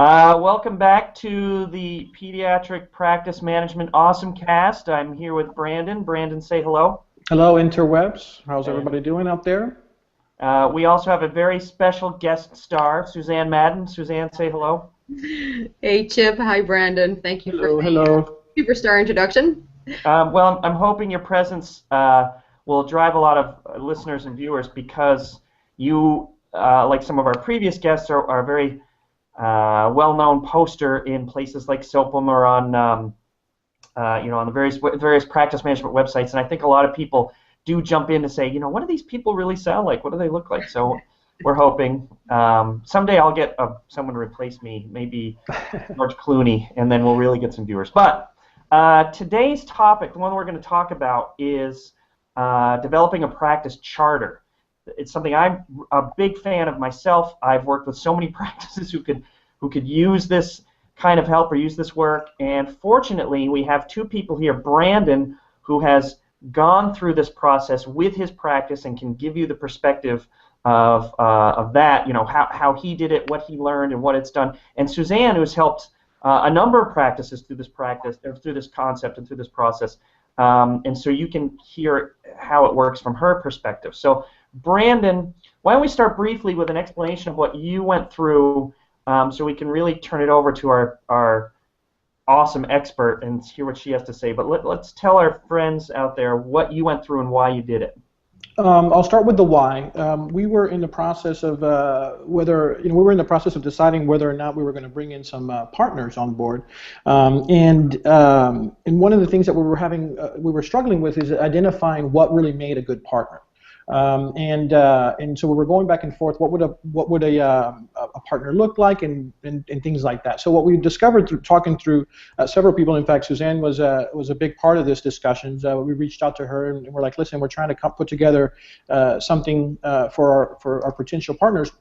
Welcome back to the Pediatric Practice Management Awesome Cast. I'm here with Brandon. Brandon, say hello. Hello, interwebs. How's And everybody doing out there? we also have a very special guest star, Susanne Madden. Suzanne, say hello. Hey Chip, hi Brandon. Thank you for Hello, the hello. superstar introduction. Well, I'm hoping your presence will drive a lot of listeners and viewers because you, like some of our previous guests, are a very well-known poster in places like SOPM or on on the various practice management websites, and I think a lot of people do jump in to say, what do these people really sound like? What do they look like? So we're hoping someday I'll get someone to replace me, maybe George Clooney, and then we'll really get some viewers. But today's topic, the one we're going to talk about, is developing a practice charter. It's something I'm a big fan of myself. I've worked with so many practices who could use this kind of help or use this work, and fortunately we have two people here. Brandon, who has gone through this process with his practice and can give you the perspective of that, how he did it, what he learned, and what it's done. And Suzanne, who's helped a number of practices through this concept and through this process. And so you can hear how it works from her perspective. So Brandon, why don't we start briefly with an explanation of what you went through, so we can really turn it over to our awesome expert and hear what she has to say. But let's tell our friends out there what you went through and why you did it. I'll start with the why. We were in the process of deciding whether or not we were going to bring in some partners on board, and one of the things that we were struggling with is identifying what really made a good partner. And so we were going back and forth. What would a partner look like, and things like that. So what we discovered through talking through several people, in fact, Suzanne was a big part of this discussions. We reached out to her and we're like, listen, we're trying to put together something for our potential partners.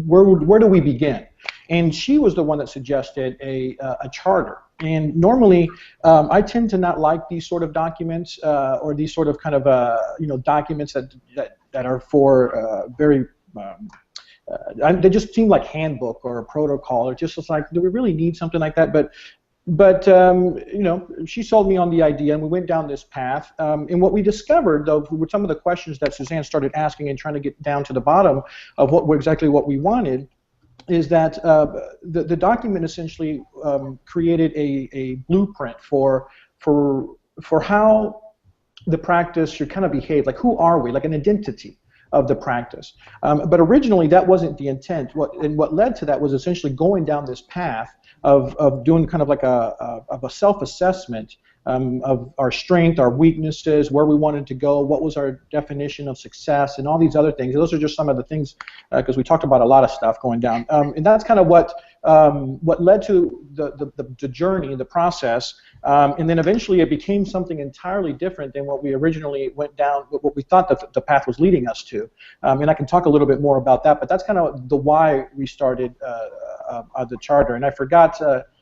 Where do we begin? And she was the one that suggested a charter. And normally, I tend to not like these sort of documents or these sort of kind of documents that are for very. They just seem like handbook or a protocol, or just like, do we really need something like that? But she sold me on the idea, and we went down this path. And what we discovered, though, with some of the questions that Suzanne started asking and trying to get down to the bottom of exactly what we wanted, is that the document essentially created a blueprint for how the practice should kind of behave. Like, who are we? Like an identity of the practice. But originally that wasn't the intent. What led to that was essentially going down this path of doing kind of like a self-assessment of our strength, our weaknesses, where we wanted to go, what was our definition of success, and all these other things. Those are just some of the things, because we talked about a lot of stuff going down, and that's kind of what led to the journey, the process, and then eventually it became something entirely different than what we originally went down, what we thought that the path was leading us to. And I can talk a little bit more about that, but that's kind of the why we started the charter. And I forgot,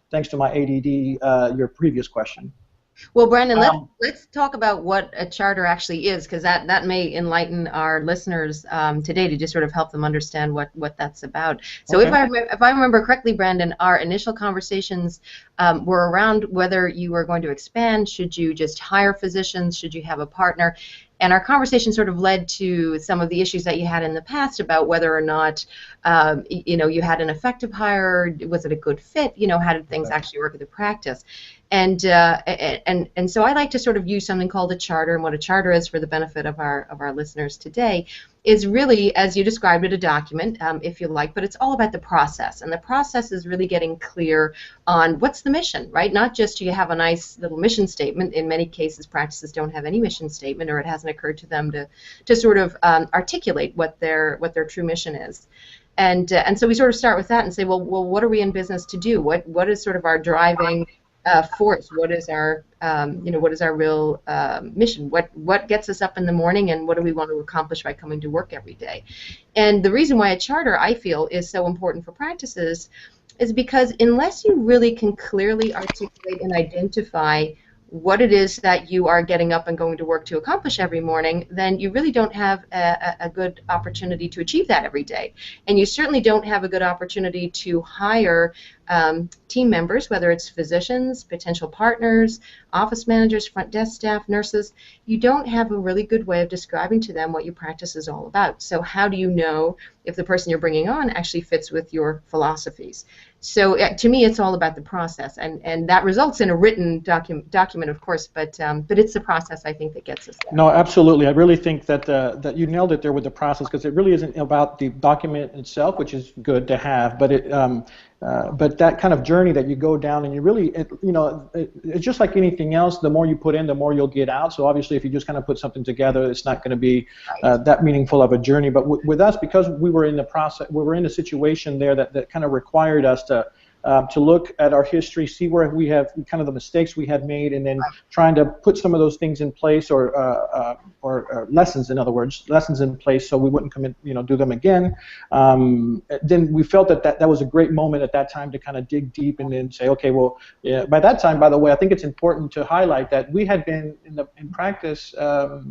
thanks to my ADD, your previous question. Well, Brandon, let's talk about what a charter actually is, because that may enlighten our listeners today to just sort of help them understand what that's about. So okay. If I remember correctly, Brandon, our initial conversations were around whether you were going to expand, should you just hire physicians, should you have a partner, and our conversation sort of led to some of the issues that you had in the past about whether or not you had an effective hire, was it a good fit, how did things actually work at the practice. And so I like to sort of use something called a charter, and what a charter is, for the benefit of our listeners today, is really, as you described it, a document, if you like, but it's all about the process. And the process is really getting clear on what's the mission, right? Not just do you have a nice little mission statement. In many cases, practices don't have any mission statement, or it hasn't occurred to them to sort of articulate what their true mission is. And so we sort of start with that and say, well, what are we in business to do? What is sort of our driving force? What is our real mission? What gets us up in the morning, and what do we want to accomplish by coming to work every day? And the reason why a charter, I feel, is so important for practices is because unless you really can clearly articulate and identify what it is that you are getting up and going to work to accomplish every morning, then you really don't have a good opportunity to achieve that every day. And you certainly don't have a good opportunity to hire team members, whether it's physicians, potential partners, office managers, front desk staff, nurses. You don't have a really good way of describing to them what your practice is all about. So how do you know if the person you're bringing on actually fits with your philosophies? So to me, it's all about the process, and that results in a written document, of course, but it's the process, I think, that gets us there. No, absolutely. I really think that that you nailed it there with the process, because it really isn't about the document itself, which is good to have, but but that kind of journey that you go down, and you really, it's just like anything else. The more you put in, the more you'll get out. So obviously, if you just kind of put something together, it's not going to be that meaningful of a journey. But with us, because we were in the process, we were in a situation there that kind of required us to look at our history, see where we have kind of the mistakes we had made, and then trying to put some of those things in place, or lessons, in other words, lessons in place, so we wouldn't come in, do them again. Then we felt that was a great moment at that time to kind of dig deep and then say, okay, well, yeah. By that time, by the way, I think it's important to highlight that we had been in practice, I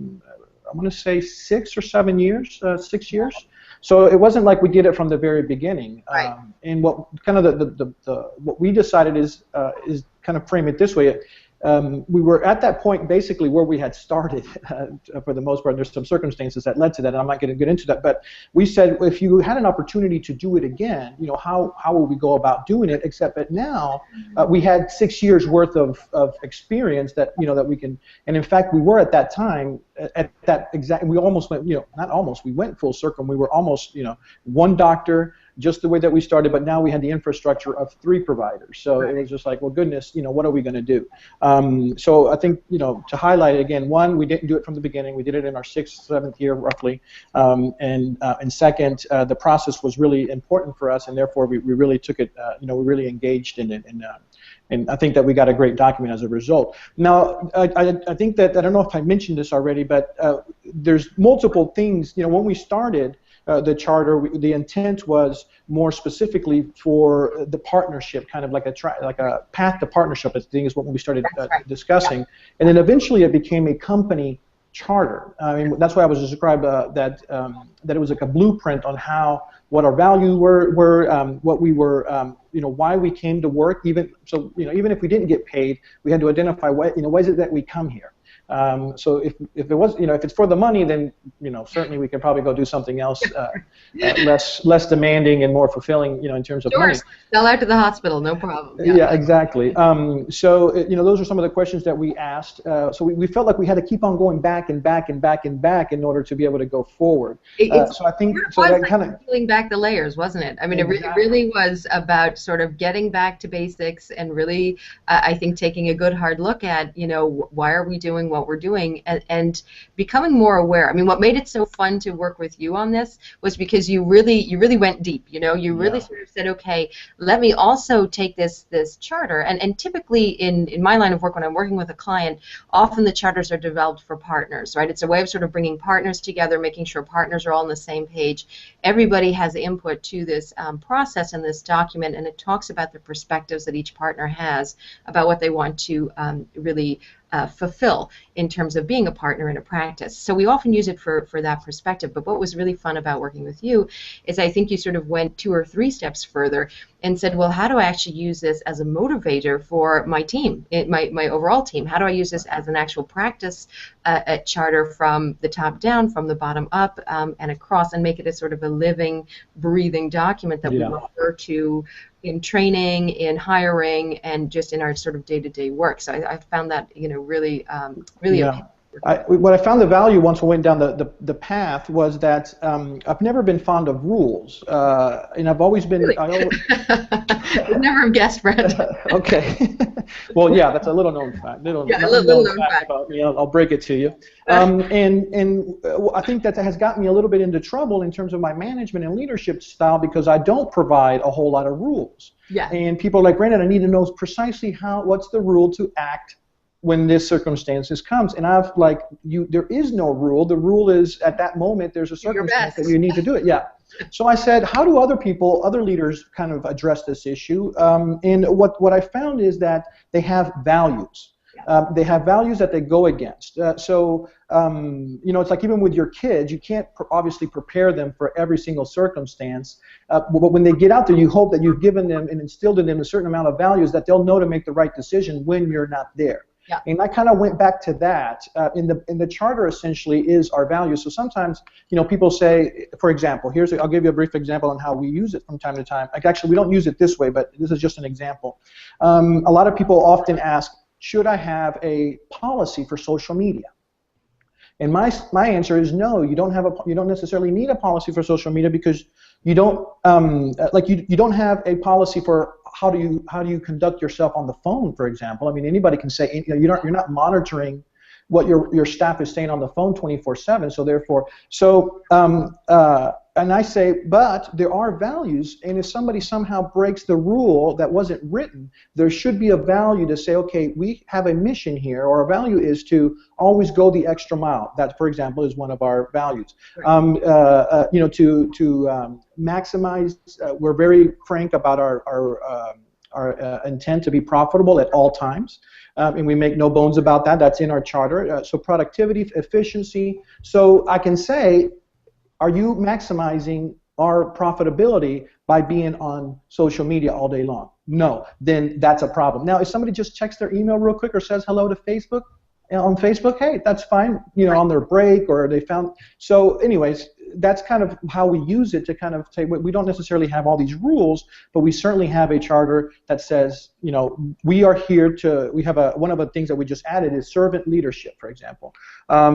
want to say 6 or 7 years, 6 years. So it wasn't like we did it from the very beginning. Right. And what kind of what we decided is kind of frame it this way. We were at that point basically where we had started for the most part. There's some circumstances that led to that, and I'm not going to get into that. But we said, if you had an opportunity to do it again, how will we go about doing it? Except that now we had 6 years worth of experience that that we can. And in fact, we were at that time at that exact. We almost went, not almost. We went full circle. We were almost, one doctor, just the way that we started, but now we had the infrastructure of 3 providers. So it was just like, well, goodness, what are we going to do? So I think, to highlight it again, one, we didn't do it from the beginning. We did it in our 6th, 7th year, roughly. And second, the process was really important for us, and therefore we really took it, we really engaged in it. And I think that we got a great document as a result. Now, I think that, I don't know if I mentioned this already, but there's multiple things. When we started the charter, the intent was more specifically for the partnership, kind of like a path to partnership. I think is what we started discussing, and then eventually it became a company charter. I mean, that's why I was described that it was like a blueprint on what our values were, what we were, why we came to work. Even if we didn't get paid, we had to identify why is it that we come here. So if it was, if it's for the money, then certainly we can probably go do something else, less demanding and more fulfilling, in terms of money. Sell out to the hospital, no problem. Yeah, exactly. So those are some of the questions that we asked. So we felt like we had to keep on going back and back and back and back in order to be able to go forward. So I think that kind of peeling back the layers, wasn't it? I mean, exactly. It really was about sort of getting back to basics and really, I think, taking a good hard look at, why are we doing what we're doing, and becoming more aware. I mean, what made it so fun to work with you on this was because you really went deep. You really sort of said, okay, let me also take this charter, and typically in my line of work, when I'm working with a client, often the charters are developed for partners, right? It's a way of sort of bringing partners together, making sure partners are all on the same page. Everybody has input to this process and this document, and it talks about the perspectives that each partner has about what they want to really fulfill in terms of being a partner in a practice. So we often use it for that perspective. But what was really fun about working with you is I think you sort of went 2 or 3 steps further and said, well, how do I actually use this as a motivator for my team, my overall team? How do I use this as an actual practice charter from the top down, from the bottom up, and across, and make it a sort of a living, breathing document that we refer to in training, in hiring, and just in our sort of day-to-day work. So I found that really appealing. What I found the value once we went down the path was that I've never been fond of rules, and I've always been. Really? I'd never have guessed, Brent. Okay. Well, yeah, that's a little known fact. Little known fact about me. I'll break it to you. And I think that has gotten me a little bit into trouble in terms of my management and leadership style, because I don't provide a whole lot of rules. Yeah. And people are like, Brandon, I need to know precisely what's the rule to act when this circumstances comes. And I've like, there is no rule. The rule is at that moment there's a circumstance that you need to do it. Yeah. So I said, how do other leaders kind of address this issue? And what I found is that they have values. They have values that they go against. You know, it's like even with your kids, you can't obviously prepare them for every single circumstance. But when they get out there, you hope that you've given them and instilled in them a certain amount of values that they'll know to make the right decision when you're not there. Yeah. And I kind of went back to that. In the charter, essentially, is our values. So sometimes, you know, people say, for example, I'll give you a brief example on how we use it from time to time. Like, actually, we don't use it this way, but this is just an example. A lot of people often ask, should I have a policy for social media? And my answer is no. You don't necessarily need a policy for social media, because you don't you don't have a policy for how do you conduct yourself on the phone, for example. I mean, anybody can say, you know, you're not monitoring what your staff is saying on the phone 24/7. So therefore, and I say, but there are values, and if somebody somehow breaks the rule that wasn't written, there should be a value to say, okay, we have a mission here, or a value is to always go the extra mile. That, for example, is one of our values. Right. You know, to maximize. We're very frank about our intent to be profitable at all times. And we make no bones about that. That's in our charter. So productivity, efficiency. So I can say, are you maximizing our profitability by being on social media all day long? No. Then that's a problem. Now, if somebody just checks their email real quick or says hello to Facebook, on Facebook, hey, that's fine, you know, right, on their break, or they found. So anyways, that's kind of how we use it to kind of say, we don't necessarily have all these rules, but we certainly have a charter that says, you know, we are here to, we have one of the things that we just added is servant leadership, for example,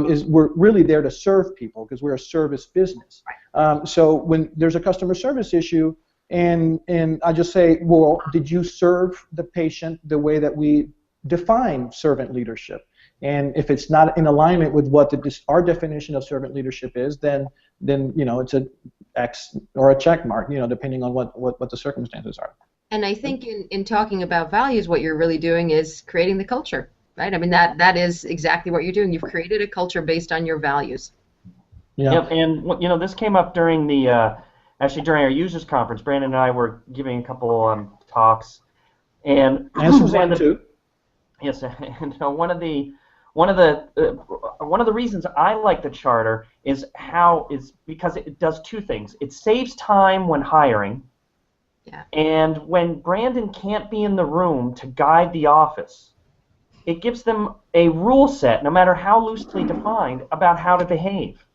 is we're really there to serve people because we're a service business. So when there's a customer service issue, and I just say, well, did you serve the patient the way that we define servant leadership? And if it's not in alignment with what our definition of servant leadership is, then you know, it's an X or a check mark, you know, depending on what the circumstances are. And I think in talking about values, what you're really doing is creating the culture, right? I mean, that is exactly what you're doing. You've created a culture based on your values. Yeah. Yep. And you know, this came up during the actually during our users conference. Brandon and I were giving a couple talks, and Susanne too. Yes, and one of the reasons I like the charter is because it does two things. It saves time when hiring, yeah, and when Brandon can't be in the room to guide the office, it gives them a rule set, no matter how loosely defined, about how to behave.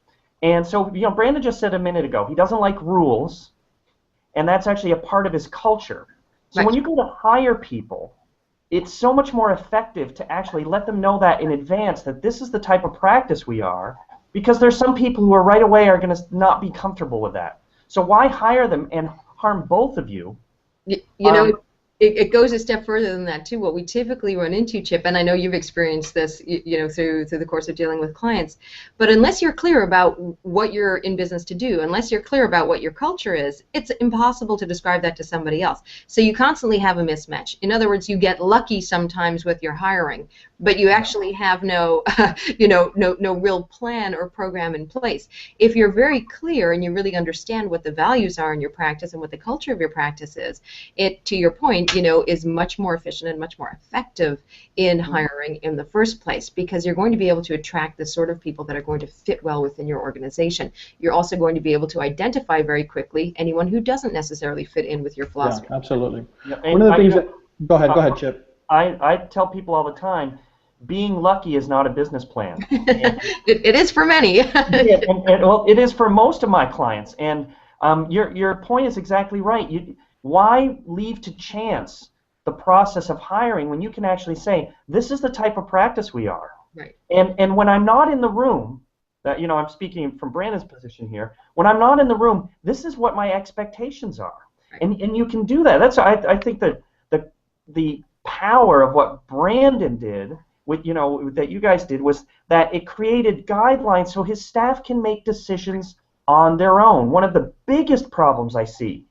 And so, you know, Brandon just said a minute ago, he doesn't like rules, and that's actually a part of his culture. So right, when you go to hire people, it's so much more effective to actually let them know that in advance, that this is the type of practice we are, because there's some people who are right away are going to not be comfortable with that. So why hire them and harm both of you? You know, it goes a step further than that too. What we typically run into, Chip, and I know you've experienced this, you know, through the course of dealing with clients, but unless you're clear about what you're in business to do, unless you're clear about what your culture is, it's impossible to describe that to somebody else. So you constantly have a mismatch. In other words, you get lucky sometimes with your hiring, but you actually have no, you know, no real plan or program in place. If you're very clear and you really understand what the values are in your practice and what the culture of your practice is, it, to your point, you know, is much more efficient and much more effective in hiring in the first place, because you're going to be able to attract the sort of people that are going to fit well within your organization. You're also going to be able to identify very quickly anyone who doesn't necessarly fit in with your philosophy. Yeah, absolutely. Yeah, one of the things that, go ahead, Chip. I tell people all the time, being lucky is not a business plan. It is for many. Well, it is for most of my clients. And your point is exactly right. Why leave to chance the process of hiring when you can actually say, this is the type of practice we are? Right. And when I'm not in the room, that, you know, I'm speaking from Brandon's position here, when I'm not in the room, this is what my expectations are. Right. And you can do that. That's I think that the power of what Brandon did, with, you know, that you guys did, was that it created guidelines so his staff can make decisions on their own. One of the biggest problems I see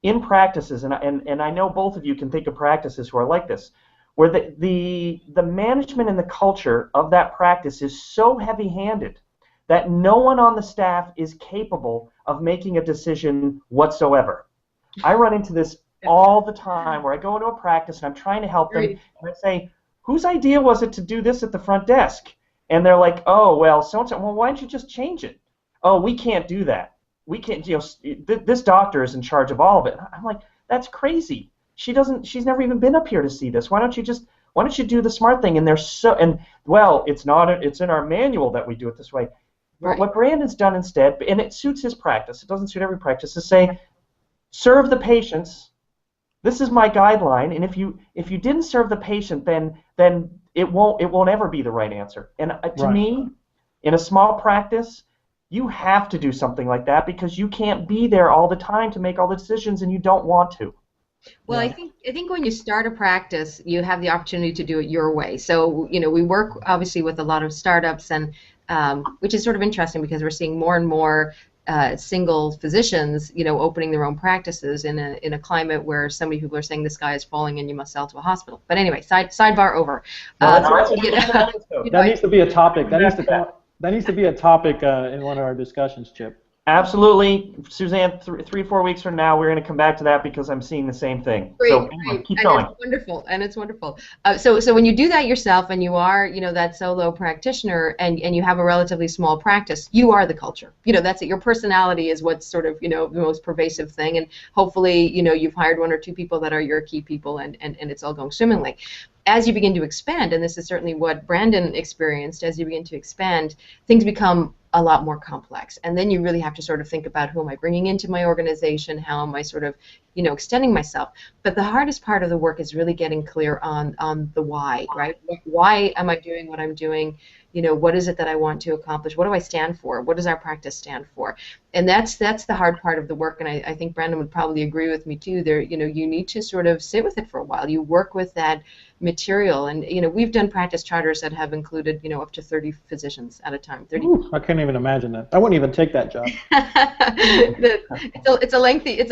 in practices, and I know both of you can think of practices who are like this, where the management and the culture of that practice is so heavy-handed that no one on the staff is capable of making a decision whatsoever. I run into this all the time, where I go into a practice and I'm trying to help them, and I say, whose idea was it to do this at the front desk? And they're like, oh, well, so-and-so. Well, why don't you just change it? Oh, we can't do that. We can't, this doctor is in charge of all of it. I'm like, that's crazy. She's never even been up here to see this. Why don't you do the smart thing? And it's in our manual that we do it this way. Right. But what Brandon's done instead, and it suits his practice, it doesn't suit every practice, is say, serve the patients. This is my guideline, and if you didn't serve the patient, then it won't ever be the right answer. And to me, in a small practice, you have to do something like that because you can't be there all the time to make all the decisions, and you don't want to. Well, I think when you start a practice, you have the opportunity to do it your way. So, we work obviously with a lot of startups, and which is sort of interesting because we're seeing more and more single physicians, opening their own practices in a climate where so many people are saying the sky is falling and you must sell to a hospital. But anyway, sidebar over. That needs to be a topic. That needs to be a topic in one of our discussions, Chip. Absolutely, Suzanne. 3-4 weeks from now, we're going to come back to that because I'm seeing the same thing. Great, so keep going. It's wonderful. So when you do that yourself, and you are, that solo practitioner, and you have a relatively small practice, you are the culture. That's it. Your personality is what's sort of, the most pervasive thing, and hopefully, you've hired 1 or 2 people that are your key people, and it's all going swimmingly. As you begin to expand, and this is certainly what Brandon experienced, as you begin to expand, things become a lot more complex. And then you really have to sort of think about, who am I bringing into my organization? How am I sort of, extending myself? But the hardest part of the work is really getting clear on the why, right? Why am I doing what I'm doing? What is it that I want to accomplish? What do I stand for? What does our practice stand for? And that's the hard part of the work. And I think Brandon would probably agree with me too. There, you need to sort of sit with it for a while. You work with that material, and we've done practice charters that have included up to 30 physicians at a time. 30. Ooh, I can't even imagine that. I wouldn't even take that job. It's a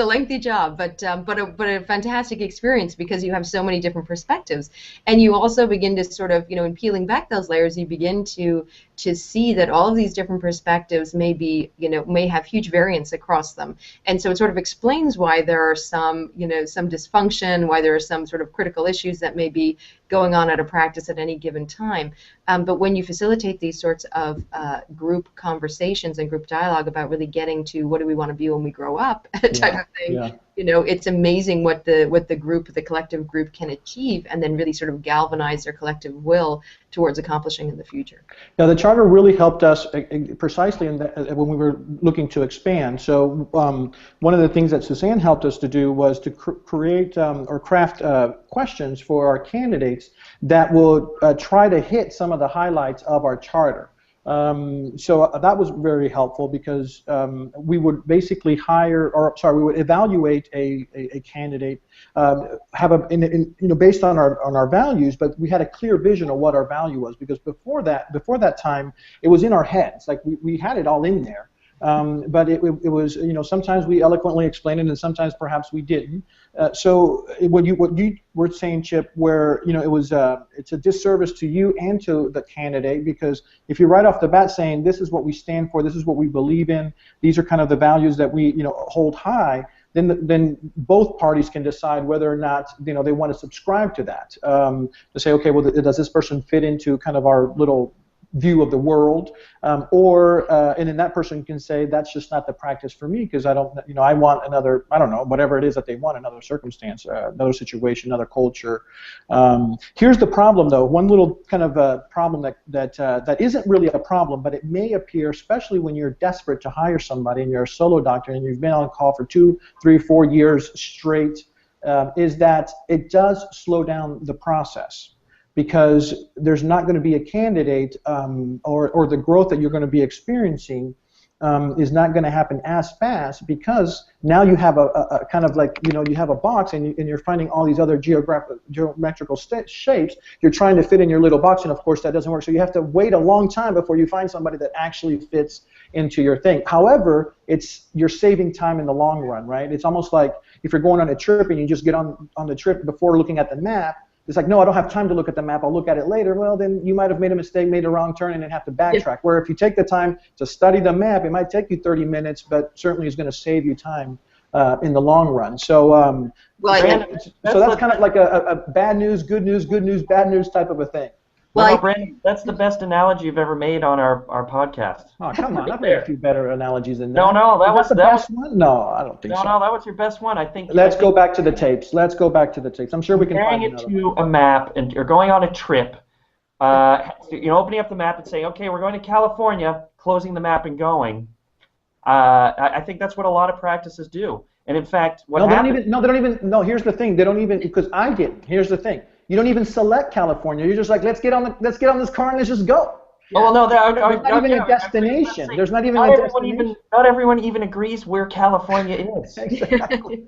lengthy job, but a fantastic experience because you have so many different perspectives, and you also begin to sort of in peeling back those layers, you begin to see that all of these different perspectives may have huge variance across them, and so it sort of explains why there are some some dysfunction, why there are some sort of critical issues that may be going on at a practice at any given time. But when you facilitate these sorts of group conversations and group dialogue about really getting to what do we want to be when we grow up, type of thing, it's amazing what the collective group can achieve, and then really sort of galvanize their collective will towards accomplishing in the future. Now, the charter really helped us precisely in that, when we were looking to expand. So one of the things that Susanne helped us to do was to create or craft questions for our candidates that will try to hit some of the highlights of our charter. So that was very helpful because we would basically we would evaluate a candidate, based on our values, but we had a clear vision of what our value was, because before that time it was in our heads, like we had it all in there. But it was, sometimes we eloquently explained it, and sometimes perhaps we didn't. So what you were saying, Chip, where it's a disservice to you and to the candidate, because if you're right off the bat saying this is what we stand for, this is what we believe in, these are kind of the values that we hold high, then both parties can decide whether or not they want to subscribe to that. To say, okay, well, does this person fit into kind of our little view of the world, and then that person can say that's just not the practice for me because I don't, I want another, I don't know, whatever it is that they want, another circumstance, another situation, another culture. Here's the problem, though. One little kind of problem that isn't really a problem, but it may appear, especially when you're desperate to hire somebody and you're a solo doctor and you've been on call for 2, 3, 4 years straight, is that it does slow down the process, because there's not going to be a candidate, or the growth that you're going to be experiencing is not going to happen as fast, because now you have a kind of like, you have a box, and you're finding all these other geometrical shapes. You're trying to fit in your little box, and of course that doesn't work. So you have to wait a long time before you find somebody that actually fits into your thing. However, you're saving time in the long run, right? It's almost like if you're going on a trip and you just get on the trip before looking at the map. It's like, no, I don't have time to look at the map. I'll look at it later. Well, then you might have made a mistake, made a wrong turn, and then have to backtrack. Yeah. Where if you take the time to study the map, it might take you 30 minutes, but certainly is going to save you time in the long run. So, Brandon, so that's kind of like a bad news, good news, bad news type of a thing. Well, Brandon, that's the best analogy you've ever made on our podcast. Oh, come on. I've made a few better analogies than that. No, that was the best one? No, I don't think so. No, that was your best one. I think. Let's go back to the tapes. I'm sure we can find it to a map, and you're going on a trip. Opening up the map and saying, okay, we're going to California, closing the map and going. I think that's what a lot of practices do. And in fact, what happens... No, here's the thing. They don't even, because I didn't. Here's the thing. You don't even select California. You're just like, let's get on this car and let's just go. Oh, well, no, there's not even a destination. There's not even a destination. Not everyone even agrees where California is. Exactly.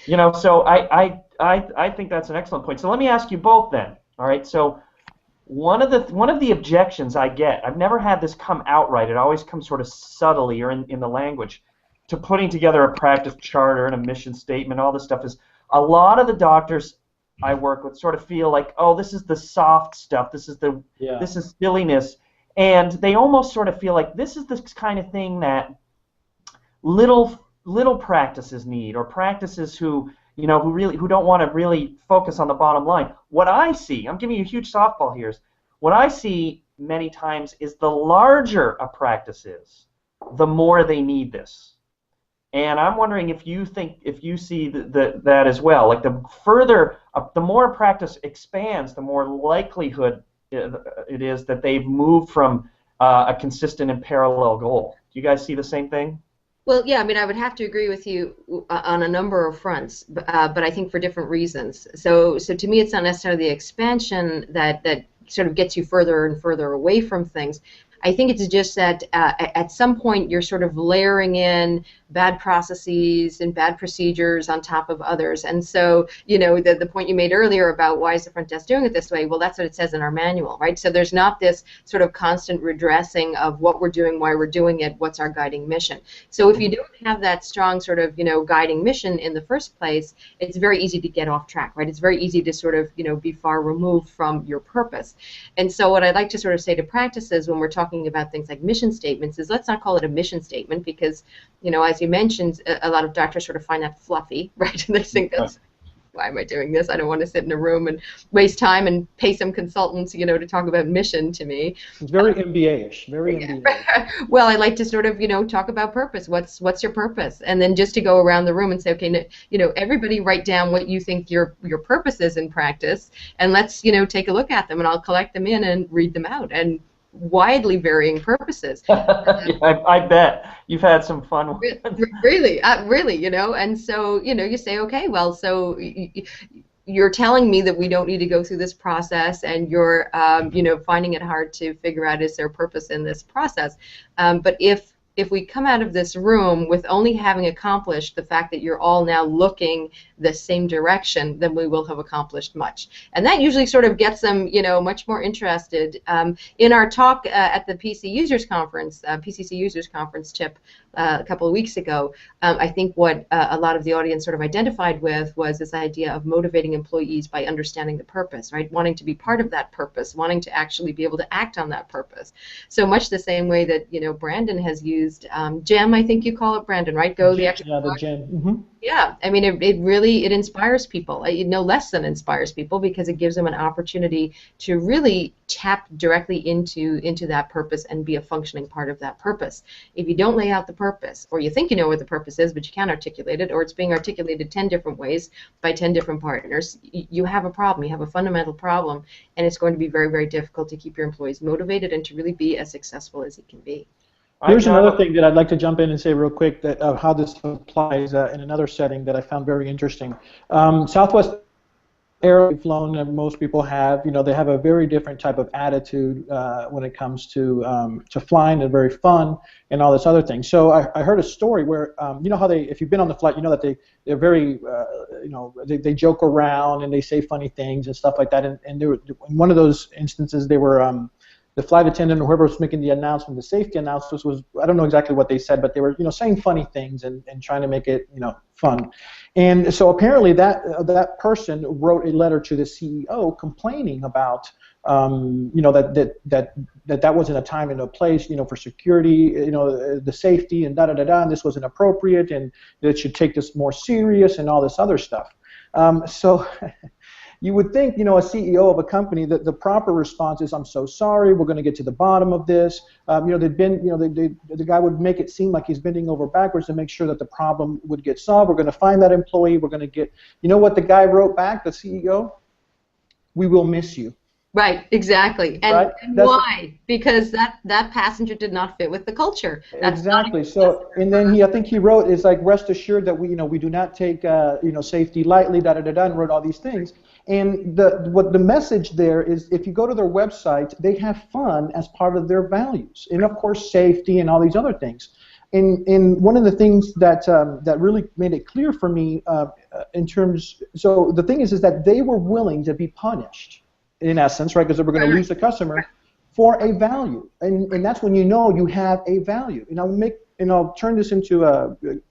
So I think that's an excellent point. So let me ask you both then. All right. So one of the objections I get, I've never had this come outright. It always comes sort of subtly or in the language, to putting together a practice charter and a mission statement. All this stuff is a lot of the doctors I work with sort of feel like, oh, this is the soft stuff. This is silliness, and they almost sort of feel like this is the kind of thing that little practices need, or practices who don't want to really focus on the bottom line. What I see, I'm giving you a huge softball here, is what I see many times is the larger a practice is, the more they need this. And I'm wondering if you see that as well. Like the more a practice expands, the more likelihood it is that they've moved from a consistent and parallel goal. Do you guys see the same thing? Well, yeah, I mean, I would have to agree with you on a number of fronts, but I think for different reasons. So to me, it's not necessarily the expansion that sort of gets you further and further away from things. I think it's just that at some point you're sort of layering in bad processes and bad procedures on top of others. And so, the point you made earlier about why is the front desk doing it this way, well, that's what it says in our manual, right? So there's not this sort of constant redressing of what we're doing, why we're doing it, what's our guiding mission. So if you don't have that strong sort of, guiding mission in the first place, it's very easy to get off track, right? It's very easy to sort of, be far removed from your purpose. And so what I'd like to sort of say to practices when we're talking about things like mission statements is, let's not call it a mission statement, because, as you mentioned, a lot of doctors sort of find that fluffy, right? And they think, why am I doing this? I don't want to sit in a room and waste time and pay some consultants, to talk about mission to me. It's very MBA-ish, very MBA. Well, I like to sort of, talk about purpose. What's your purpose? And then just to go around the room and say, okay, everybody write down what you think your purpose is in practice, and let's, take a look at them, and I'll collect them in and read them out. And widely varying purposes. I bet you've had some fun with it. Really, and so, you say, okay, well, so you're telling me that we don't need to go through this process, and you're, finding it hard to figure out is there purpose in this process. But if we come out of this room with only having accomplished the fact that you're all now looking the same direction, then we will have accomplished much. And that usually sort of gets them, much more interested. In our talk at the PCC Users Conference, Chip, a couple of weeks ago, I think what a lot of the audience sort of identified with was this idea of motivating employees by understanding the purpose, right? Wanting to be part of that purpose, wanting to actually be able to act on that purpose. So much the same way that, Brandon has used GEM, I think you call it, Brandon, right? Go the extra. Yeah, the GEM. Mm-hmm. Yeah, I mean, it really inspires people, no less than inspires people, because it gives them an opportunity to really tap directly into that purpose and be a functioning part of that purpose. If you don't lay out the purpose, or you think you know what the purpose is, but you can't articulate it, or it's being articulated 10 different ways by 10 different partners, you have a problem. You have a fundamental problem, and it's going to be very, very difficult to keep your employees motivated and to really be as successful as it can be. Here's another thing that I'd like to jump in and say real quick, that how this applies in another setting that I found very interesting. Southwest Air we've flown, that most people have, they have a very different type of attitude when it comes to flying. They're very fun and all this other thing. So I heard a story where, how if you've been on the flight, that they're very, they joke around and they say funny things and stuff like that. And they were, in one of those instances, they were the flight attendant or whoever was making the announcement, the safety announcements was, I don't know exactly what they said, but they were, saying funny things and trying to make it, fun. And so apparently that person wrote a letter to the CEO complaining about, that wasn't a time and a place, for security, the safety and and this wasn't appropriate, and that should take this more serious and all this other stuff. So you would think, a CEO of a company, that the proper response is, I'm so sorry, we're going to get to the bottom of this. The guy would make it seem like he's bending over backwards to make sure that the problem would get solved. We're going to find that employee. We're going to get, what the guy wrote back, the CEO? We will miss you. Right, exactly. And, right? and why? Because that passenger did not fit with the culture. That's exactly. So, and then I think he wrote, is like, rest assured that we do not take, safety lightly, and wrote all these things. And the message there is, if you go to their website, they have fun as part of their values, and of course safety and all these other things. And one of the things that really made it clear for me so the thing is that they were willing to be punished, in essence, right, because they were going to lose the customer for a value, and that's when you have a value. And I'll turn this into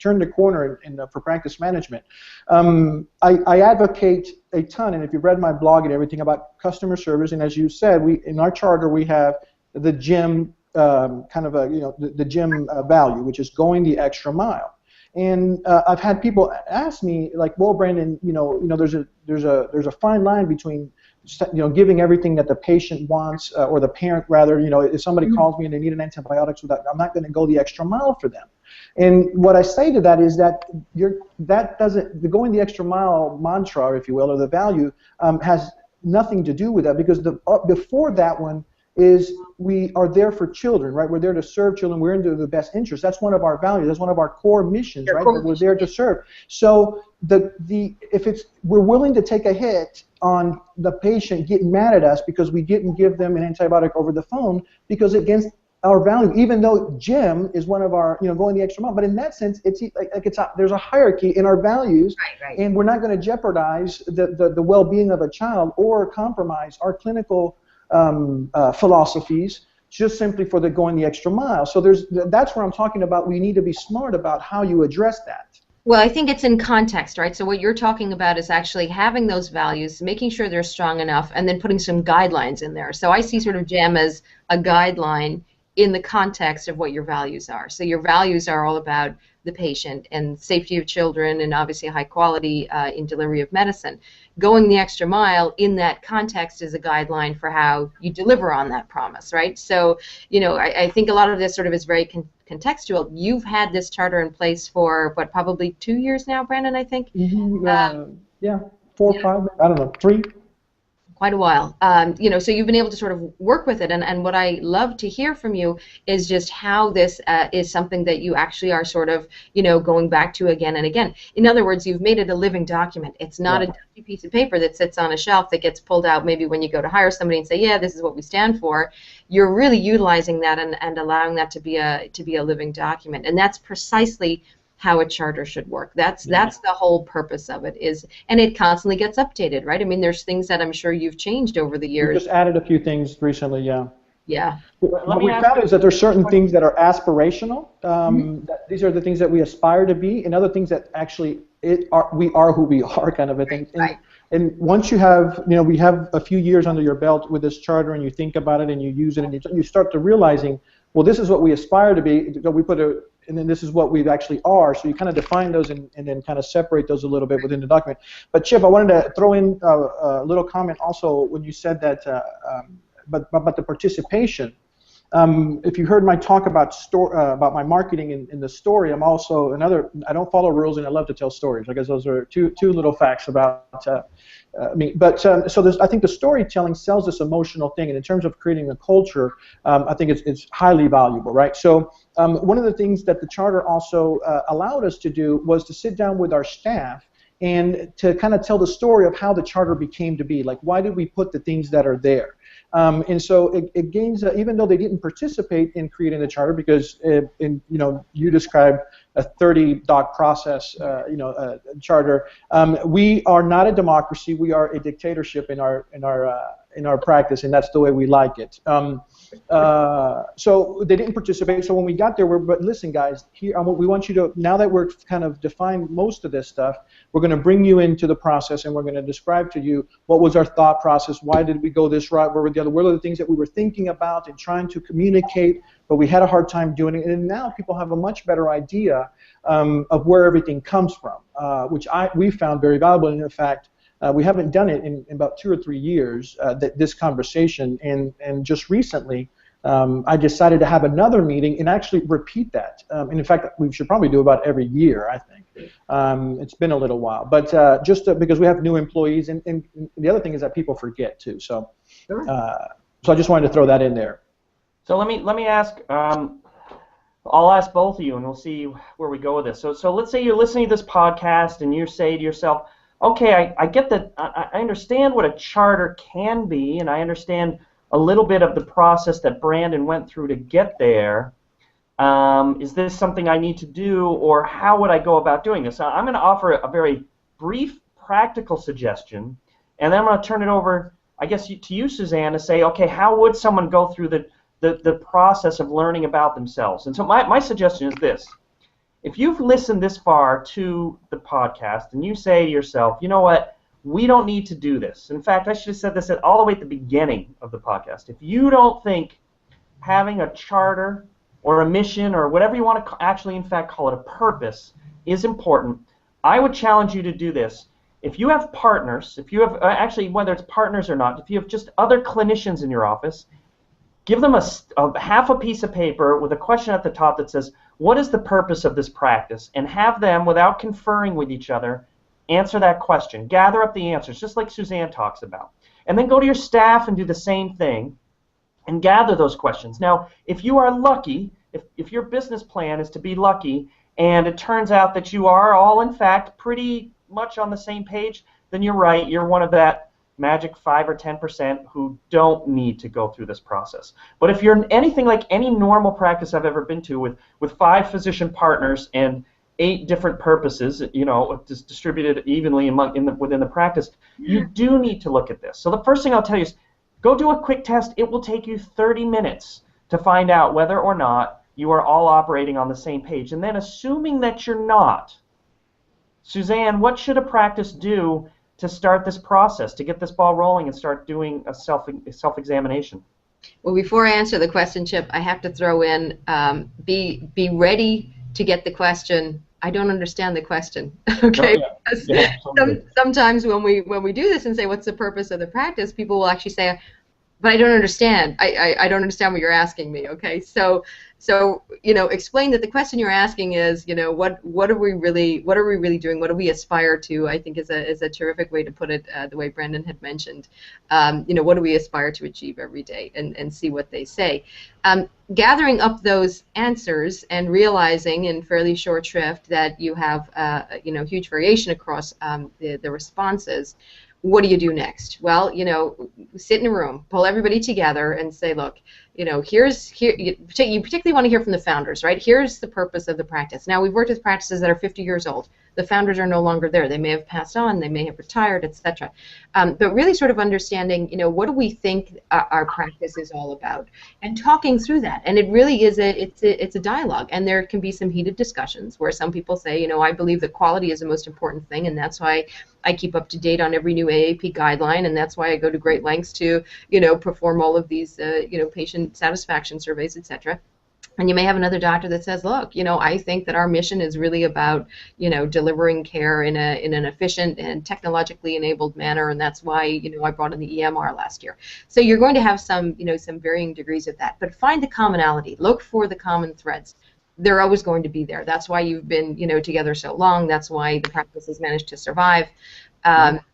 turn the corner for practice management. I advocate a ton, and if you've read my blog and everything, about customer service, and as you said, in our charter we have the GYM the GYM value, which is going the extra mile. And I've had people ask me, like, well, Brandon, there's a fine line between giving everything that the patient wants, or the parent rather. If somebody calls me and they need an antibiotic, I'm not going to go the extra mile for them. And what I say to that is that the going the extra mile mantra, if you will, or the value, has nothing to do with that, because before that one is, we are there for children, right? We're there to serve children. We're into the best interest. That's one of our values. That's one of our core missions, right? That we're there to serve. So we're willing to take a hit on the patient getting mad at us because we didn't give them an antibiotic over the phone, because against our value, even though GYM is one of our, going the extra mile. But in that sense, there's a hierarchy in our values, right. And we're not going to jeopardize the well-being of a child or compromise our clinical philosophies just simply for going the extra mile. So that's where I'm talking about. We need to be smart about how you address that. Well, I think it's in context, right? So what you're talking about is actually having those values, making sure they're strong enough, and then putting some guidelines in there. So I see sort of GYM as a guideline in the context of what your values are. So your values are all about the patient and safety of children, and obviously high quality in delivery of medicine. Going the extra mile in that context is a guideline for how you deliver on that promise, right? So, I think a lot of this sort of is very contextual. You've had this charter in place for, what, probably 2 years now, Brandon, I think? Mm-hmm. Yeah, 4 or 5, I don't know, 3. Quite a while. So you've been able to sort of work with it, and what I love to hear from you is just how this is something that you actually are sort of, going back to again and again. In other words, you've made it a living document. It's not a dusty piece of paper that sits on a shelf that gets pulled out maybe when you go to hire somebody and say, yeah, this is what we stand for. You're really utilizing that and allowing that to be a living document, and that's precisely how a charter should work. That's the whole purpose of it is, and it constantly gets updated, right? I mean, there's things that I'm sure you've changed over the years. We just added a few things recently, yeah. Yeah. What we found is that there's certain things that are aspirational. That these are the things that we aspire to be, and other things that actually we are who we are, kind of a thing. Right. And once you have, we have a few years under your belt with this charter, and you think about it and you use it, and you start to realizing, well, this is what we aspire to be. We put and then this is what we actually are. So you kind of define those and then kind of separate those a little bit within the document. But Chip, I wanted to throw in a little comment also when you said that, about the participation. If you heard my talk about my marketing in the story, I'm also I don't follow rules, and I love to tell stories. I guess those are two little facts about me. But so I think the storytelling sells this emotional thing, and in terms of creating a culture, I think it's highly valuable, right? So one of the things that the charter also allowed us to do was to sit down with our staff and to kind of tell the story of how the charter became to be. Like, why did we put the things that are there? And so it gains, even though they didn't participate in creating the charter, because you described a 30-doc process, charter. We are not a democracy. We are a dictatorship in our in our practice, and that's the way we like it. So they didn't participate. So when we got there, but listen, guys, here we want you to, now that we're kind of defined most of this stuff, we're going to bring you into the process, and we're going to describe to you what was our thought process, why did we go this route, where were the other, what are the things that we were thinking about and trying to communicate, but we had a hard time doing it. And now people have a much better idea of where everything comes from, which we found very valuable. And in fact, we haven't done it in about 2 or 3 years, this conversation, and just recently I decided to have another meeting and actually repeat that. And in fact, we should probably do about every year, I think. It's been a little while, but just because we have new employees, and the other thing is that people forget too. So, Sure. So I just wanted to throw that in there. So let me ask. I'll ask both of you, and we'll see where we go with this. So let's say you're listening to this podcast, and you say to yourself, okay, I get that. I understand what a charter can be, and I understand a little bit of the process that Brandon went through to get there. Is this something I need to do, or how would I go about doing this? I'm going to offer a very brief, practical suggestion, and then I'm going to turn it over, I guess, to you, Susanne, to say, okay, how would someone go through the process of learning about themselves? And so my suggestion is this. If you've listened this far to the podcast and you say to yourself, you know what, we don't need to do this. In fact, I should have said this all the way at the beginning of the podcast. If you don't think having a charter or a mission or whatever you want to actually, in fact, call it a purpose is important, I would challenge you to do this. If you have partners, if you have, actually, whether it's partners or not, if you have just other clinicians in your office, give them half a piece of paper with a question at the top that says, what is the purpose of this practice? And have them, without conferring with each other, answer that question. Gather up the answers, just like Susanne talks about. And then go to your staff and do the same thing and gather those questions. Now, if you are lucky, if your business plan is to be lucky, and it turns out that you are all, in fact, pretty much on the same page, then you're right. You're one of that magic 5 or 10% who don't need to go through this process. But if you're anything like any normal practice I've ever been to with 5 physician partners and 8 different purposes, you know, distributed evenly within the practice, you do need to look at this. So the first thing I'll tell you is go do a quick test. It will take you 30 minutes to find out whether or not you are all operating on the same page. And then assuming that you're not, Susanne, what should a practice do to start this process, to get this ball rolling and start doing a self-examination? Well, before I answer the question, Chip, I have to throw in, be ready to get the question, I don't understand the question. Okay? Oh, yeah. Sometimes when we do this and say, what's the purpose of the practice, people will actually say, but I don't understand. I don't understand what you're asking me. Okay, so you know, explain that the question you're asking is, you know, what are we really doing? What do we aspire to? I think is a terrific way to put it. The way Brandon had mentioned, you know, what do we aspire to achieve every day, and see what they say. Gathering up those answers and realizing in fairly short shrift that you have you know, huge variation across the responses. What do you do next? Well, you know, sit in a room, pull everybody together, and say, look, you know, you particularly want to hear from the founders, right? Here's the purpose of the practice. Now, we've worked with practices that are 50 years old. The founders are no longer there. They may have passed on, they may have retired, etc. But really sort of understanding, you know, what do we think our practice is all about, and talking through that. And it really is it's a dialogue, and there can be some heated discussions where some people say, you know, I believe that quality is the most important thing, and that's why I keep up to date on every new AAP guideline, and that's why I go to great lengths to, you know, perform all of these, you know, patient satisfaction surveys, etc. And you may have another doctor that says, look, you know, I think that our mission is really about, you know, delivering care in an efficient and technologically enabled manner, and that's why, you know, I brought in the EMR last year. So you're going to have some, you know, some varying degrees of that, but find the commonality. Look for the common threads. They're always going to be there. That's why you've been, you know, together so long. That's why the practice has managed to survive.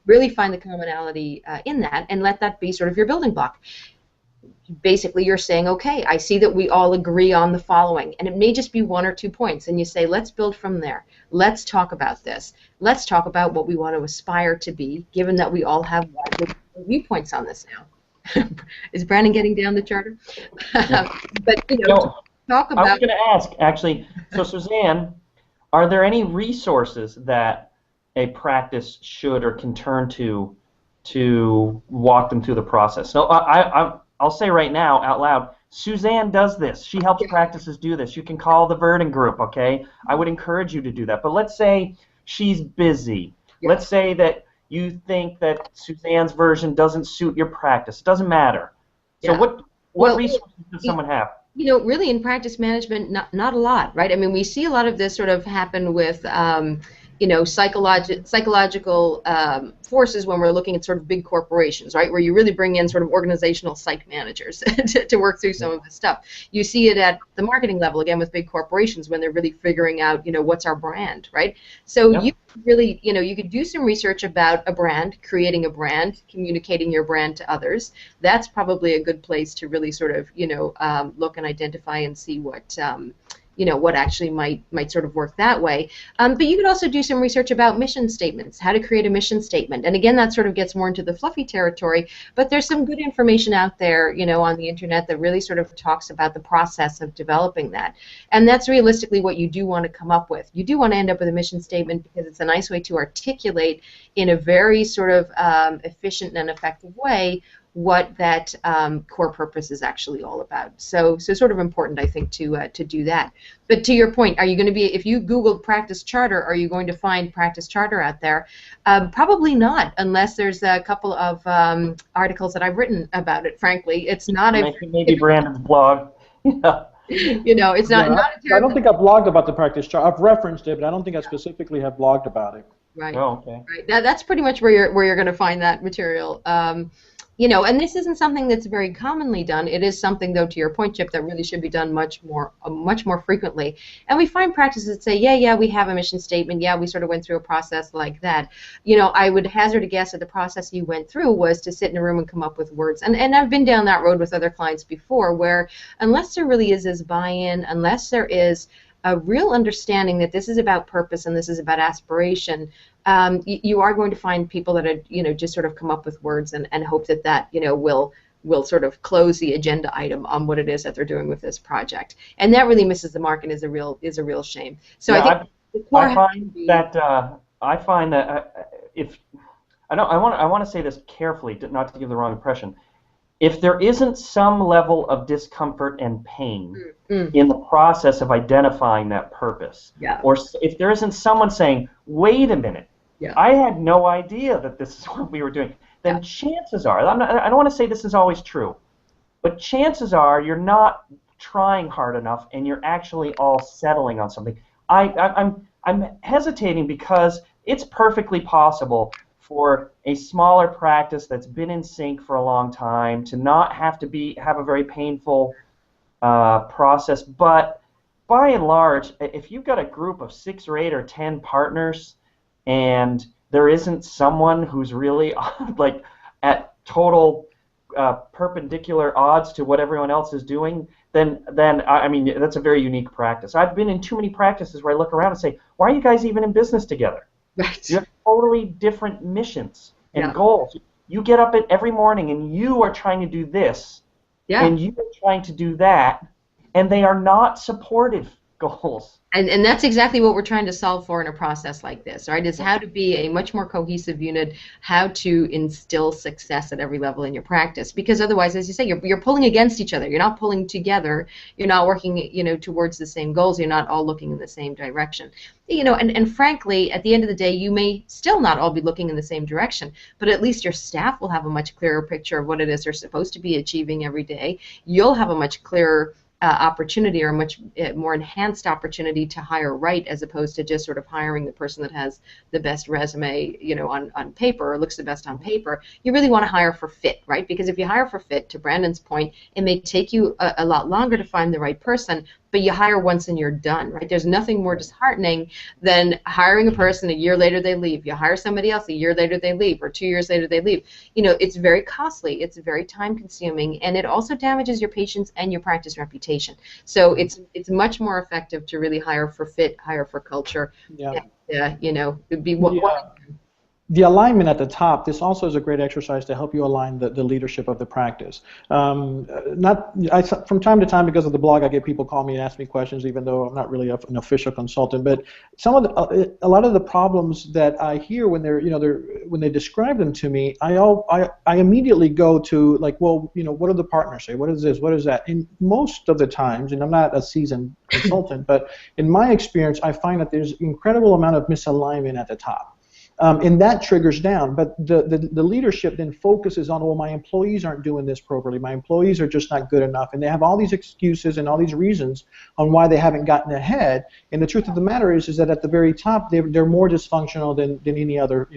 Really find the commonality in that, and let that be sort of your building block. Basically, you're saying, okay, I see that we all agree on the following, and it may just be 1 or 2 points, and you say, let's build from there. Let's talk about this. Let's talk about what we want to aspire to be, given that we all have viewpoints on this now. Is Brandon getting down the charter? But, you know, talk about... I was going to ask, actually, so Susanne, are there any resources that a practice should or can turn to to walk them through the process. So I'll say right now out loud, Susanne does this. She helps practices do this. You can call the Verden Group, okay? I would encourage you to do that. But let's say she's busy. Yeah. Let's say that you think that Suzanne's version doesn't suit your practice. It doesn't matter. So what resources does someone have? You know, really in practice management, not a lot, right? I mean, we see a lot of this sort of happen with, you know, psychological forces when we're looking at sort of big corporations, right, where you really bring in sort of organizational psych managers to work through some of this stuff. You see it at the marketing level, again, with big corporations when they're really figuring out, you know, what's our brand, right? So you really, you know, you could do some research about a brand, creating a brand, communicating your brand to others. That's probably a good place to really sort of, you know, look and identify and see what, you know, what actually might sort of work that way. But you could also do some research about mission statements, how to create a mission statement. And again, that sort of gets more into the fluffy territory, but there's some good information out there, you know, on the internet that really sort of talks about the process of developing that. And that's realistically what you do want to come up with. You do want to end up with a mission statement because it's a nice way to articulate in a very sort of efficient and effective way what that core purpose is actually all about. So sort of important, I think, to do that. But to your point, are you going to be, if you Googled practice charter, are you going to find practice charter out there? Probably not, unless there's a couple of articles that I've written about it. Frankly, it's not maybe Brandon's blog. You know, it's not. I don't think I've blogged about the practice charter. I've referenced it, but I don't think I specifically have blogged about it. Right. Oh, okay. Right. That's pretty much where you're going to find that material. You know, and this isn't something that's very commonly done. It is something, though, to your point, Chip, that really should be done much more frequently. And we find practices that say, yeah, we have a mission statement. Yeah, we sort of went through a process like that. You know, I would hazard a guess that the process you went through was to sit in a room and come up with words. And I've been down that road with other clients before, where unless there really is this buy-in, unless there is a real understanding that this is about purpose and this is about aspiration, you are going to find people that are, you know, just sort of come up with words and hope that you know, will sort of close the agenda item on what it is that they're doing with this project. And that really misses the mark and is a real shame. So yeah, I think the core I find that if I want to say this carefully, not to give the wrong impression. If there isn't some level of discomfort and pain in the process of identifying that purpose, or if there isn't someone saying, wait a minute, I had no idea that this is what we were doing, then chances are, I don't want to say this is always true, but chances are you're not trying hard enough and you're actually all settling on something. I'm hesitating because it's perfectly possible for a smaller practice that's been in sync for a long time to not have a very painful process. But by and large, if you've got a group of 6 or 8 or 10 partners and there isn't someone who's really like at total perpendicular odds to what everyone else is doing, then I mean, that's a very unique practice. I've been in too many practices where I look around and say, why are you guys even in business together? Right. You have totally different missions and goals. You get up every morning and you are trying to do this, and you are trying to do that, and they are not supportive goals. And that's exactly what we're trying to solve for in a process like this, right? Is how to be a much more cohesive unit, how to instill success at every level in your practice. Because otherwise, as you say, you're pulling against each other. You're not pulling together. You're not working, you know, towards the same goals. You're not all looking in the same direction. You know, and frankly, at the end of the day, you may still not all be looking in the same direction, but at least your staff will have a much clearer picture of what it is they're supposed to be achieving every day. You'll have a much clearer opportunity, or a much more enhanced opportunity to hire right, as opposed to just sort of hiring the person that has the best resume, you know, on paper, or looks the best on paper. You really want to hire for fit, right? Because if you hire for fit, to Brandon's point, it may take you a lot longer to find the right person, but you hire once and you're done, right? There's nothing more disheartening than hiring a person, a year later they leave. You hire somebody else, a year later they leave, or 2 years later they leave. You know, it's very costly, it's very time consuming, and it also damages your patients and your practice reputation. So it's much more effective to really hire for fit, hire for culture. Yeah. And, you know, it'd be the alignment at the top, this also is a great exercise to help you align the leadership of the practice. From time to time, because of the blog, I get people call me and ask me questions, even though I'm not really an official consultant. But a lot of the problems that I hear when when they describe them to me, I immediately go to like, well, what do the partners say? What is this? What is that? And most of the times, and I'm not a seasoned consultant, but in my experience, I find that there's an incredible amount of misalignment at the top. And that triggers down, but the leadership then focuses on, well, my employees aren't doing this properly, my employees are just not good enough, and they have all these excuses and all these reasons on why they haven't gotten ahead. And the truth of the matter is that at the very top, they're more dysfunctional than any other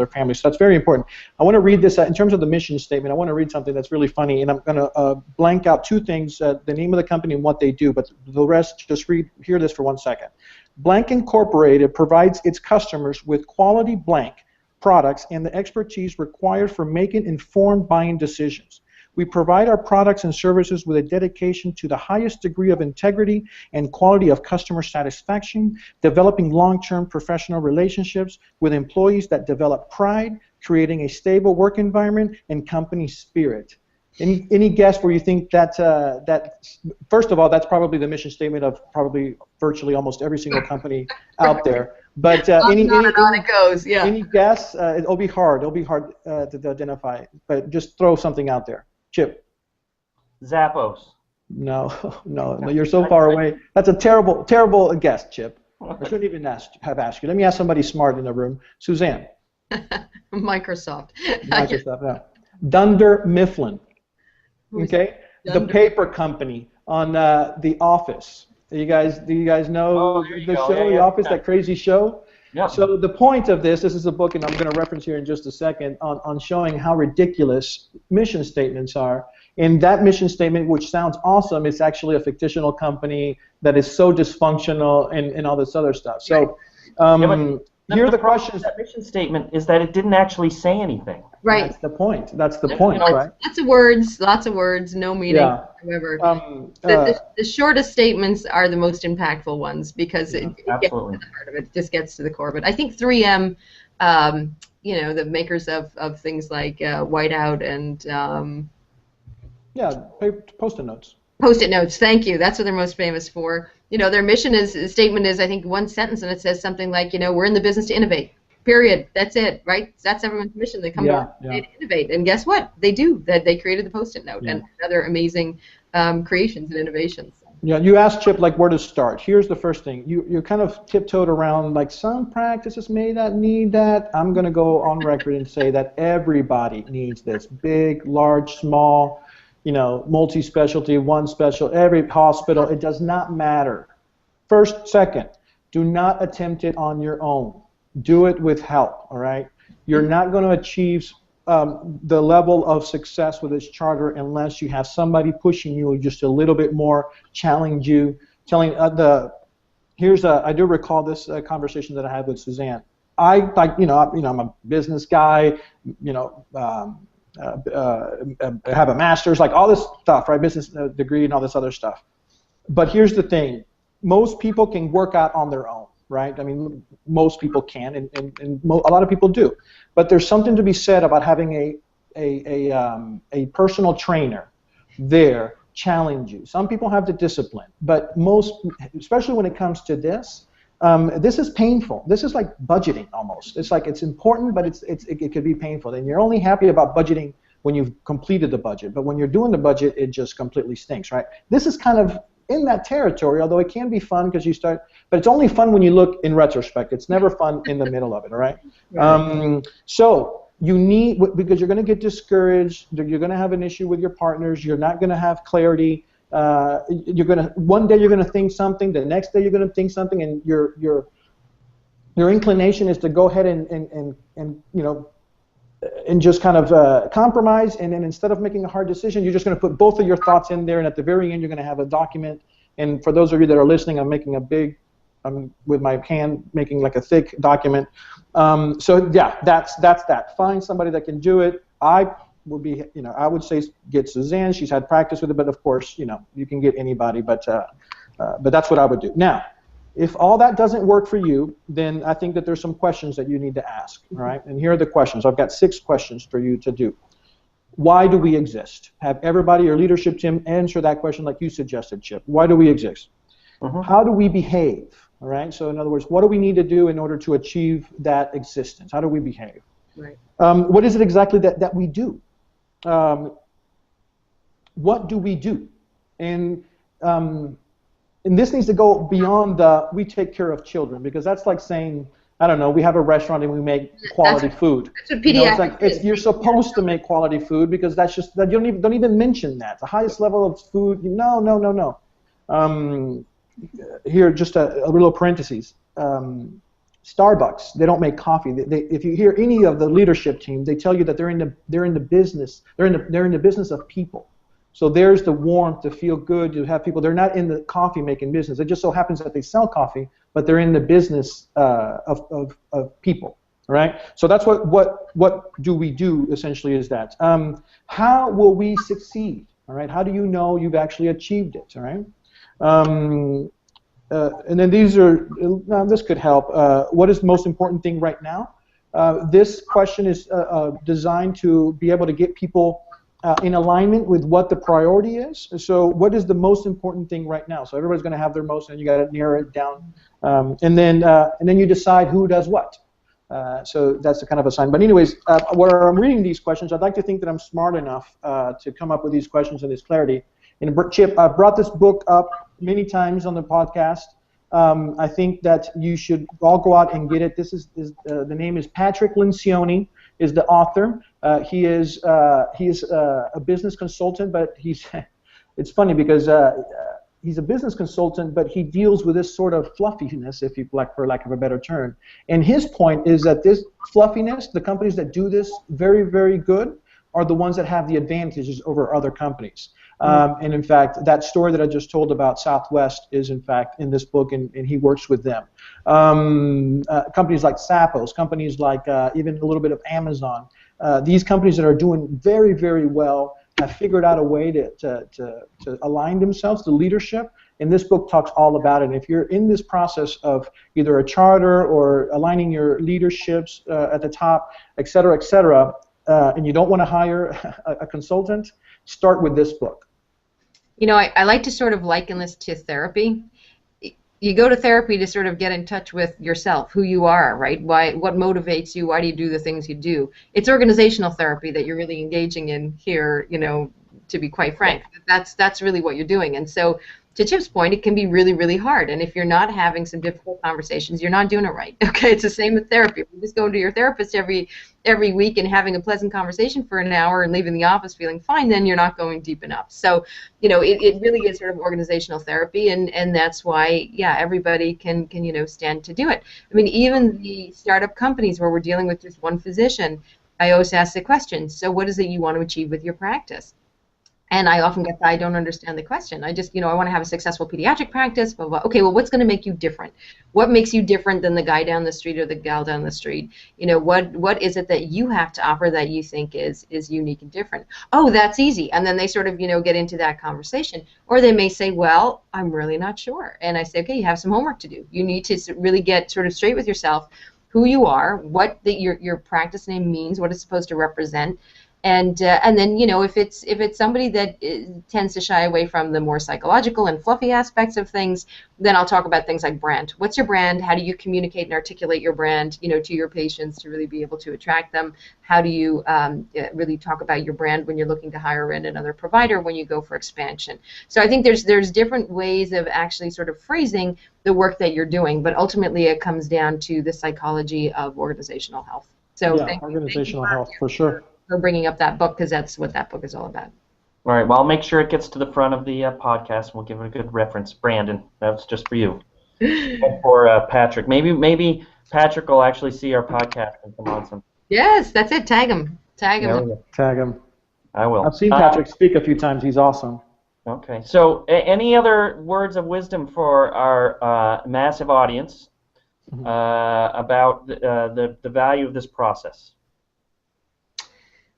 family. So that's very important. I want to read this in terms of the mission statement. I want to read something that's really funny, and I'm going to blank out two things: the name of the company and what they do. But the rest, just hear this for 1 second. Blank Incorporated provides its customers with quality blank products and the expertise required for making informed buying decisions. We provide our products and services with a dedication to the highest degree of integrity and quality of customer satisfaction, developing long-term professional relationships with employees that develop pride, creating a stable work environment and company spirit. Any guess where you think that first of all, that's probably the mission statement of probably virtually almost every single company out there. But any guess? It'll be hard. It'll be hard to identify. But just throw something out there. Chip. Zappos. No, you're so far away. That's a terrible guess, Chip. I shouldn't even have asked you. Let me ask somebody smart in the room. Suzanne. Microsoft. Microsoft. Yeah. Dunder Mifflin. Okay, the paper company on The Office. Do you guys know the show, The Office, that crazy show? Yeah. So the point of this is a book, and I'm going to reference here in just a second, on showing how ridiculous mission statements are. And that mission statement, which sounds awesome, is actually a fictional company that is so dysfunctional and all this other stuff. So here are the questions. That mission statement is that it didn't actually say anything. Right. That's the point. That's the point, right? Lots of words, no meaning. Yeah. However, the shortest statements are the most impactful ones because it gets to the heart of it. It just gets to the core. But I think 3M, the makers of things like Whiteout and Post-it notes. Post-it notes. Thank you. That's what they're most famous for. Their mission statement is, I think, one sentence, and it says something like, we're in the business to innovate. Period. That's it, right? That's everyone's mission. They come to innovate, and guess what? They do. They created the Post-it note and other amazing creations and innovations. Yeah, you asked Chip where to start. Here's the first thing. You kind of tiptoed around like some practices may not need that. I'm going to go on record and say that everybody needs this. Big, large, small, multi-specialty, one special, every hospital. It does not matter. First, second, do not attempt it on your own. Do it with help, all right? You're not going to achieve the level of success with this charter unless you have somebody pushing you just a little bit more, challenge you, I do recall this conversation that I had with Suzanne. I'm a business guy, I have a master's, like all this stuff, right? Business degree and all this other stuff. But here's the thing. Most people can work out on their own. Right? I mean, most people can, and a lot of people do. But there's something to be said about having a personal trainer there challenge you. Some people have the discipline, but most, especially when it comes to this is painful. This is like budgeting almost. It's like it's important, but it could be painful. And you're only happy about budgeting when you've completed the budget. But when you're doing the budget, it just completely stinks, right? This is kind of in that territory, although it can be fun because you start, but it's only fun when you look in retrospect. It's never fun in the middle of it, all right? So you need, because you're going to get discouraged, you're going to have an issue with your partners, you're not going to have clarity, one day you're going to think something, the next day you're going to think something, and your inclination is to go ahead and just kind of compromise, and then instead of making a hard decision, you're just going to put both of your thoughts in there, and at the very end, you're going to have a document. And for those of you that are listening, I'm with my hand making like a thick document. So yeah, that's that. Find somebody that can do it. I would say get Suzanne. She's had practice with it, but of course, you can get anybody. But that's what I would do. Now, If all that doesn't work for you, then I think that there's some questions that you need to ask, all right? And here are the questions. I've got 6 questions for you to do. Why do we exist? Have everybody, your leadership team, answer that question like you suggested, Chip. Why do we exist? How do we behave? All right. So in other words, what do we need to do in order to achieve that existence? How do we behave? Right. What is it exactly that we do? What do we do? And this needs to go beyond the we take care of children, because that's like saying, I don't know, we have a restaurant and we make quality food. That's what pediatric is. You're supposed to make quality food, because that's just that you don't even mention that. The highest level of food. No. Here, just a little parentheses. Starbucks, they don't make coffee. If you hear any of the leadership team, they tell you that they're in the business. They're in the business of people. So there's the warmth, to feel good, to have people. They're not in the coffee making business. It just so happens that they sell coffee, but they're in the business of people. Right. So that's what do we do essentially is that. How will we succeed? All right. How do you know you've actually achieved it? All right. And then these are, this could help. What is the most important thing right now? This question is designed to be able to get people in alignment with what the priority is. So what is the most important thing right now? So everybody's going to have their most, and you got to narrow it down. And then you decide who does what. So that's the kind of a sign. But anyways, where I'm reading these questions, I'd like to think that I'm smart enough to come up with these questions and this clarity. And Chip, I've brought this book up many times on the podcast. I think that you should all go out and get it. This is the name is Patrick Lencioni is the author. He is a business consultant, but it's funny because he's a business consultant, but he deals with this sort of fluffiness, if you like, for lack of a better term. And his point is that this fluffiness, the companies that do this very, very good, are the ones that have the advantages over other companies. And in fact, that story that I just told about Southwest is in fact in this book, and he works with them. Companies like Zappos, companies like even a little bit of Amazon, these companies that are doing very, very well have figured out a way to align themselves to leadership. And this book talks all about it. And if you're in this process of either a charter or aligning your leaderships at the top, et cetera, and you don't want to hire a consultant, start with this book. You know, I like to sort of liken this to therapy. You go to therapy to sort of get in touch with yourself, who you are, right? What motivates you? Why do you do the things you do? It's organizational therapy that you're really engaging in here, you know, to be quite frank. That's really what you're doing. And so, to Chip's point, it can be really, really hard. And if you're not having some difficult conversations, you're not doing it right. Okay, it's the same with therapy. If you just going to your therapist every week and having a pleasant conversation for an hour and leaving the office feeling fine, then you're not going deep enough. So, you know, it really is sort of organizational therapy, and that's why, yeah, everybody can you know, stand to do it. I mean, even the startup companies where we're dealing with just one physician, I always ask the question, so what is it you want to achieve with your practice? And I often get that I don't understand the question. I just, you know, I want to have a successful pediatric practice, blah, blah. Okay, well, what's going to make you different? What makes you different than the guy down the street or the gal down the street? You know, what is it that you have to offer that you think is unique and different? Oh, that's easy. And then they sort of, you know, get into that conversation. Or they may say, well, I'm really not sure. And I say, okay, you have some homework to do. You need to really get sort of straight with yourself, who you are, what your practice name means, what it's supposed to represent. And then, you know, if it's somebody that tends to shy away from the more psychological and fluffy aspects of things, then I'll talk about things like brand. What's your brand? How do you communicate and articulate your brand, you know, to your patients to really be able to attract them? How do you really talk about your brand when you're looking to hire in another provider, when you go for expansion? So I think there's different ways of actually sort of phrasing the work that you're doing, but ultimately it comes down to the psychology of organizational health. So yeah, organizational health for sure. For bringing up that book, because that's what that book is all about. All right, well, I'll make sure it gets to the front of the podcast. We'll give it a good reference. Brandon, that's just for you. And for Patrick. Maybe Patrick will actually see our podcast and come on some. Yes, that's it. Tag him. Tag him. Tag him. I will. I've seen Patrick speak a few times. He's awesome. Okay, so any other words of wisdom for our massive audience about the value of this process?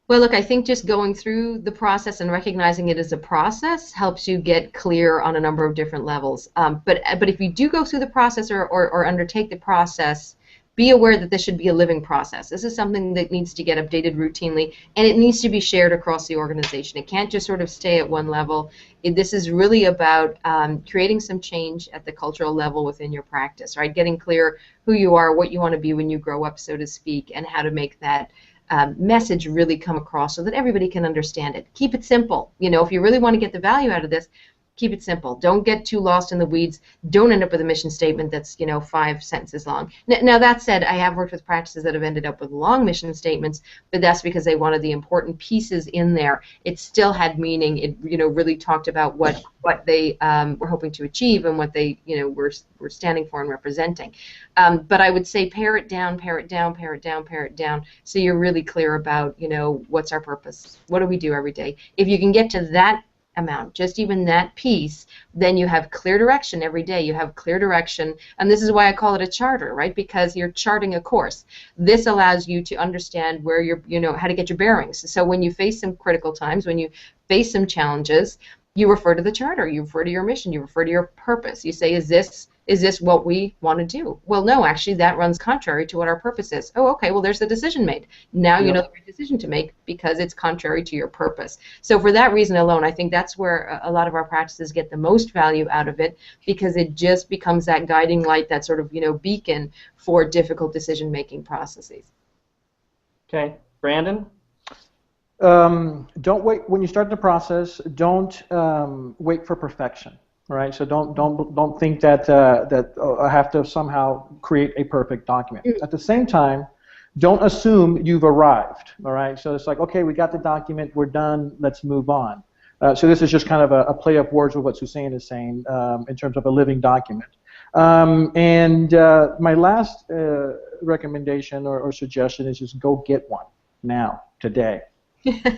Well, look, I think just going through the process and recognizing it as a process helps you get clear on a number of different levels. But if you do go through the process or undertake the process, be aware that this should be a living process. This is something that needs to get updated routinely, and it needs to be shared across the organization. It can't just sort of stay at one level. This is really about creating some change at the cultural level within your practice, right? Getting clear who you are, what you want to be when you grow up, so to speak, and how to make that message really come across so that everybody can understand it. Keep it simple. You know, if you really want to get the value out of this, keep it simple. Don't get too lost in the weeds. Don't end up with a mission statement that's, you know, 5 sentences long. Now that said, I have worked with practices that have ended up with long mission statements, but that's because they wanted the important pieces in there. It still had meaning. It, you know, really talked about what they were hoping to achieve and what they, you know, were standing for and representing. But I would say pare it down, pare it down, pare it down, pare it down, so you're really clear about, you know, what's our purpose? What do we do every day? If you can get to that amount, just even that piece, then you have clear direction every day. You have clear direction, and this is why I call it a charter, right? Because you're charting a course. This allows you to understand where you're, you know, how to get your bearings. So when you face some critical times, when you face some challenges, you refer to the charter, you refer to your mission, you refer to your purpose. You say, is this what we want to do? Well, no, actually, that runs contrary to what our purpose is. Oh, okay, well, there's the decision made. Now you know the right decision to make because it's contrary to your purpose. So for that reason alone, I think that's where a lot of our practices get the most value out of it, because it just becomes that guiding light, that sort of, you know, beacon for difficult decision-making processes. Okay, Brandon? Don't wait when you start the process. Don't wait for perfection. Right, so don't think that I have to somehow create a perfect document. At the same time, don't assume you've arrived. All right, so it's like, okay, we got the document, we're done, let's move on. So this is just kind of a play of words with what Susanne is saying in terms of a living document. And my last recommendation or suggestion is just go get one now, today.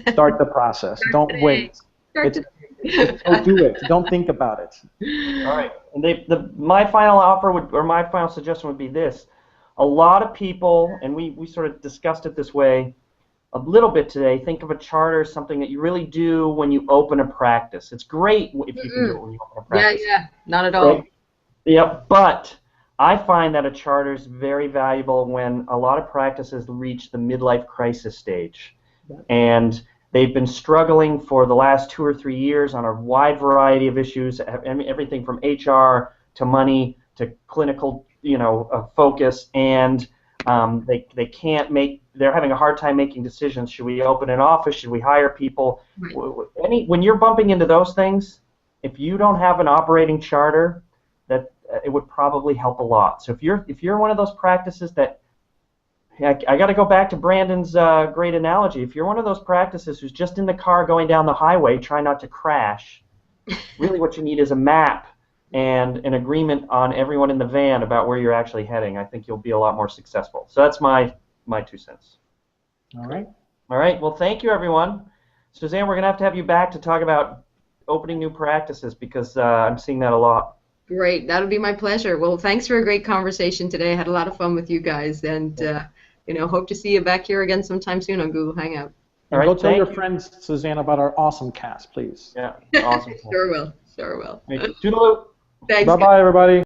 Start the process. Don't wait. Don't do it. Don't think about it. All right. And my final offer or my final suggestion would be this. A lot of people, and we sort of discussed it this way a little bit today, think of a charter as something that you really do when you open a practice. It's great if you can do it when you open a practice. Yeah, not at all. Right? Yeah, but I find that a charter is very valuable when a lot of practices reach the midlife crisis stage. And they've been struggling for the last 2 or 3 years on a wide variety of issues, everything from HR to money to clinical, you know, focus, and they can't make. They're having a hard time making decisions. Should we open an office? Should we hire people? Right. When you're bumping into those things, if you don't have an operating charter, that it would probably help a lot. So if you're one of those practices that I got to go back to Brandon's great analogy. If you're one of those practices who's just in the car going down the highway trying not to crash, really what you need is a map and an agreement on everyone in the van about where you're actually heading. I think you'll be a lot more successful. So that's my 2 cents. All right. All right. Well, thank you, everyone. Susanne, we're going to have you back to talk about opening new practices because I'm seeing that a lot. Great. That would be my pleasure. Well, thanks for a great conversation today. I had a lot of fun with you guys, and you know, hope to see you back here again sometime soon on Google Hangout. All right, go tell your friends, Susanne, about our awesome cast, please. Yeah, awesome. Sure will. Sure will. Toodaloo. Thanks. Bye-bye, everybody.